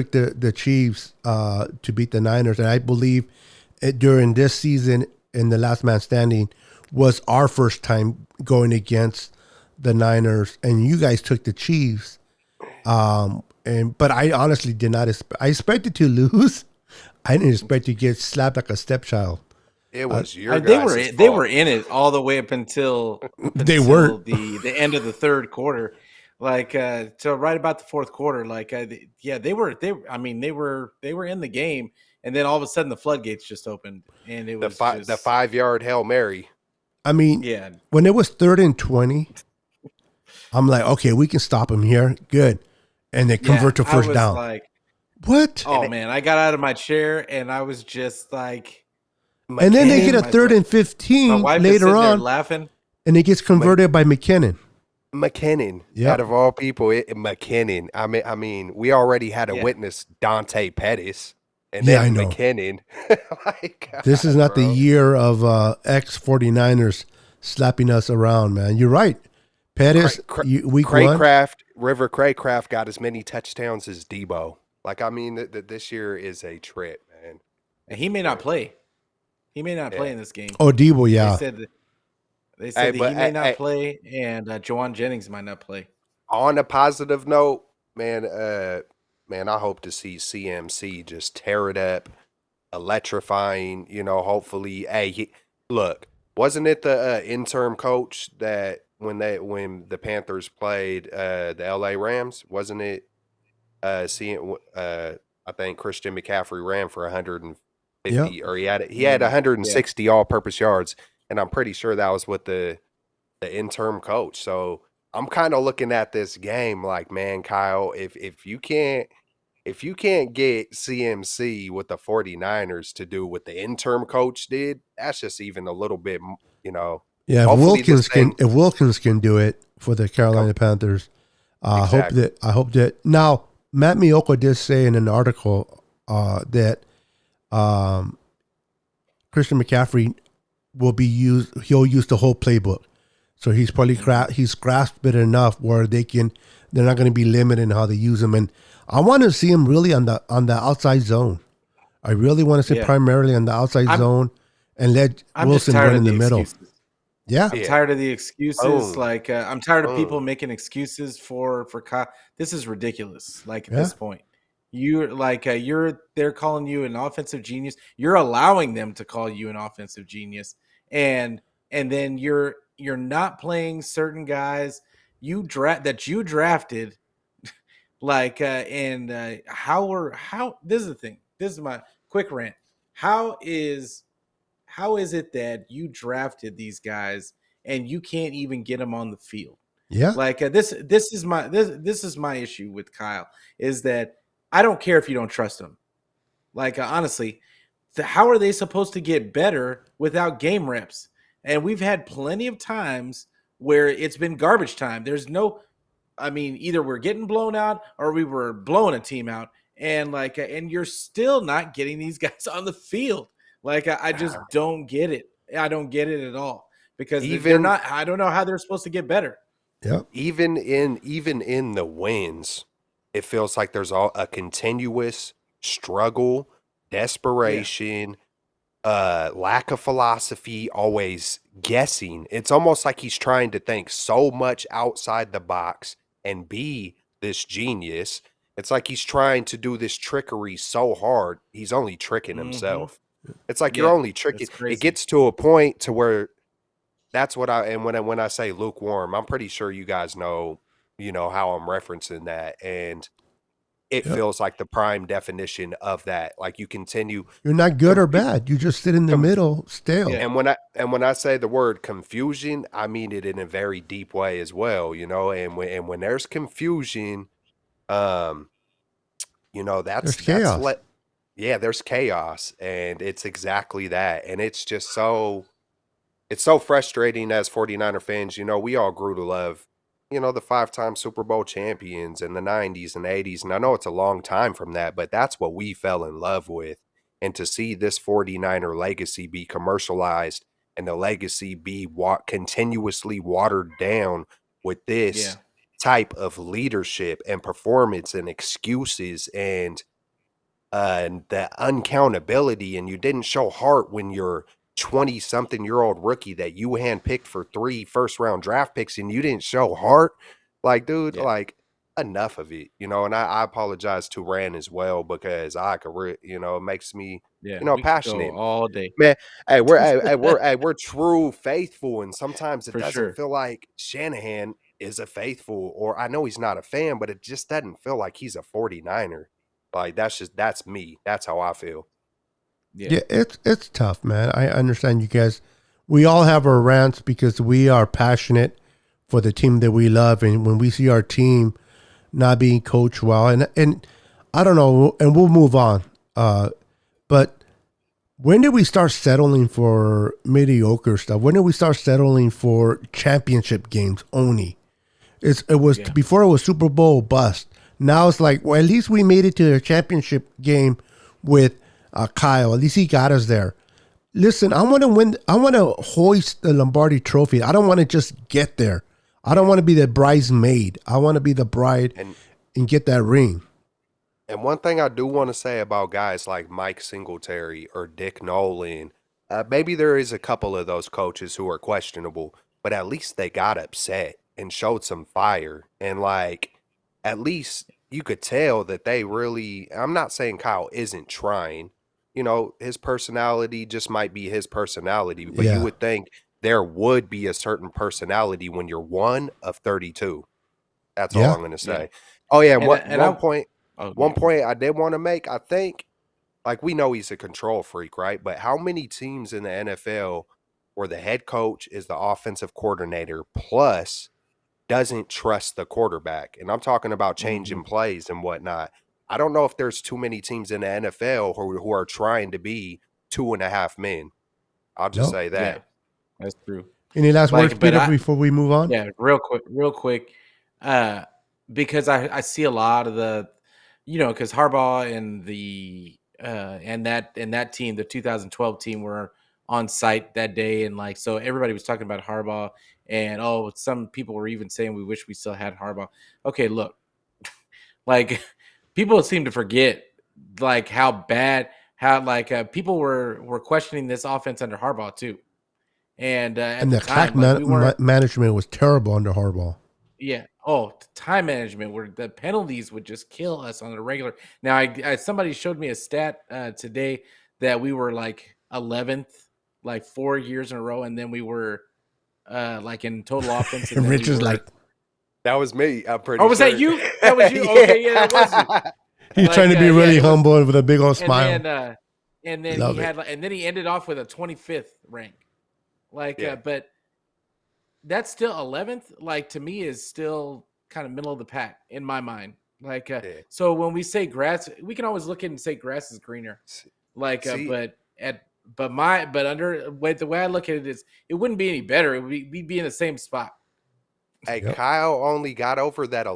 took the Chiefs to beat the Niners, and I believe during this season in the Last Man Standing was our first time going against the Niners, and you guys took the Chiefs. But I honestly did not. I expected to lose. I didn't expect to get slapped like a stepchild. It was your they guys' they fault. were in it all the way up until They weren't. the end of the third quarter, like so right about the fourth quarter. Like they were they were in the game, and then all of a sudden the floodgates just opened, and it was just the 5-yard Hail Mary. I mean, yeah. when it was 3rd and 20, I'm like, okay, we can stop him here. Good. And they convert to I first was down. like, What? oh man, I got out of my chair and I was just like, And then they get a 3rd and 15 my wife is later sitting there on, laughing. and it gets converted by McKinnon. McKinnon, Yep. out of all people, McKinnon. I mean, we already had a witness, Dante Pettis, and then I know. McKinnon. God, This is not the year of ex-49ers slapping us around, man. You're right. Pettis, week one. River Craycraft got as many touchdowns as Debo. Like, I mean, this year is a trip, man. And he may not play. He may not play in this game. Oh, Debo, yeah. They said that he may not play, and Jawan Jennings might not play. On a positive note, man, I hope to see CMC just tear it up, electrifying. You know, hopefully, look, wasn't it the interim coach that when the Panthers played the LA Rams, wasn't it? I think Christian McCaffrey ran for 150, or he had 160 all-purpose yards. And I'm pretty sure that was with the interim coach. So I'm kind of looking at this game like, man, Kyle, if you can't get CMC with the 49ers to do what the interim coach did, that's just even a little bit, you know. Yeah, if Wilkins can do it for the Carolina Panthers, exactly. I hope that now Matt Miyoko did say in an article that Christian McCaffrey will be used. He'll use the whole playbook, so he's probably he's grasped it enough where they're not going to be limited in how they use him. And I want to see him really on the outside zone. I really want to see primarily on the outside zone and let Wilson run in the middle. Excuses. Yeah, I'm tired of the excuses. Like I'm tired of people making excuses for Kyle. This is ridiculous. Like at this point. They're calling you an offensive genius. You're allowing them to call you an offensive genius, and then you're not playing certain guys you drafted. Like how this is the thing. This is my quick rant. How is it that you drafted these guys and you can't even get them on the field? Yeah, like this is my issue with Kyle is that. I don't care if you don't trust them. Like, honestly, how are they supposed to get better without game reps? And we've had plenty of times where it's been garbage time. Either we're getting blown out or we were blowing a team out. And and you're still not getting these guys on the field. Like, I just don't get it. I don't get it at all because they're not. I don't know how they're supposed to get better. Yeah. Even in the wins, it feels like there's a continuous struggle, desperation, lack of philosophy, always guessing. It's almost like he's trying to think so much outside the box and be this genius. It's like he's trying to do this trickery so hard, he's only tricking himself. It's like you're only tricking. It gets to a point to where that's what when I say lukewarm, I'm pretty sure you guys know how I'm referencing that, and it feels like the prime definition of that. Like you continue, you're not good or bad. You just sit in the middle, stale. And when I say the word confusion, I mean it in a very deep way as well. And when there's confusion, that's chaos. There's chaos, and it's exactly that, and it's just so frustrating as 49er fans. We all grew to love. The 5-time Super Bowl champions in the 90s and 80s. And I know it's a long time from that, but that's what we fell in love with. And to see this 49er legacy be commercialized and the legacy be continuously watered down with this type of leadership and performance and excuses and the uncountability, and you didn't show heart when you're 20-something-year-old rookie that you handpicked for 3 first-round draft picks, and you didn't show heart. Like, dude, Yeah. like, enough of it, and I apologize to Rand as well because I could, it makes me, Yeah, we could go passionate. all day Man, we're true faithful, and sometimes it for doesn't sure. feel like Shanahan is a faithful, or I know he's not a fan, but it just doesn't feel like he's a 49er. Like, that's me. That's how I feel. Yeah, it's tough, man. I understand you guys. We all have our rants because we are passionate for the team that we love, and when we see our team not being coached well, and I don't know, and we'll move on. But when did we start settling for mediocre stuff? When did we start settling for championship games only? It was Yeah. before it was Super Bowl bust. Now it's like, well, at least we made it to a championship game with Kyle. At least he got us there. Listen, I want to win. I want to hoist the Lombardi Trophy. I don't want to just get there. I don't want to be the bridesmaid. I want to be the bride and get that ring. And one thing I do want to say about guys like Mike Singletary or Dick Nolan, maybe there is a couple of those coaches who are questionable, but at least they got upset and showed some fire. And, like, at least you could tell that they really, I'm not saying Kyle isn't trying. His personality just might be his personality, but you Yeah. would think there would be a certain personality when you're one of 32. That's all Yeah. I'm going to say. Yeah. Oh, yeah, and And one point. Oh, One yeah. point I did want to make, I think, like, we know he's a control freak, right? But how many teams in the NFL where the head coach is the offensive coordinator plus doesn't trust the quarterback? And I'm talking about changing plays and whatnot. I don't know if there's too many teams in the NFL who are trying to be 2.5 men. I'll just No. say Yeah, that. that's true. Any last words, But Peter, before we move on? yeah, real quick, because I see a lot of the, because Harbaugh and that team, the 2012 team, were on site that day, and like, so everybody was talking about Harbaugh, and some people were even saying we wish we still had Harbaugh. Okay, look, like, people seem to forget like how bad, how like people were questioning this offense under Harbaugh too. And at And the the clock time, like, we weren't. management was terrible under Harbaugh. Yeah. Oh, time management, where the penalties would just kill us on a regular. Now, somebody showed me a stat today that we were like 11th, like 4 years in a row, and then we were like in total offense, and And then Rich we is were. like, That was me, I'm pretty Oh, was sure. that you? That was you. Okay, yeah, that was you. he's Like, trying to be yeah, really it was- humble with a big old smile. And then Love he it. had, and then he ended off with a 25th rank. Like, Yeah. but that's still 11th. Like, to me, is still kind of middle of the pack in my mind. Like, Yeah. so when we say grass, we can always look at it and say grass is greener. Like, See- but under the way I look at it is, it wouldn't be any better. We'd be in the same spot. Hey, Yep. Kyle only got over that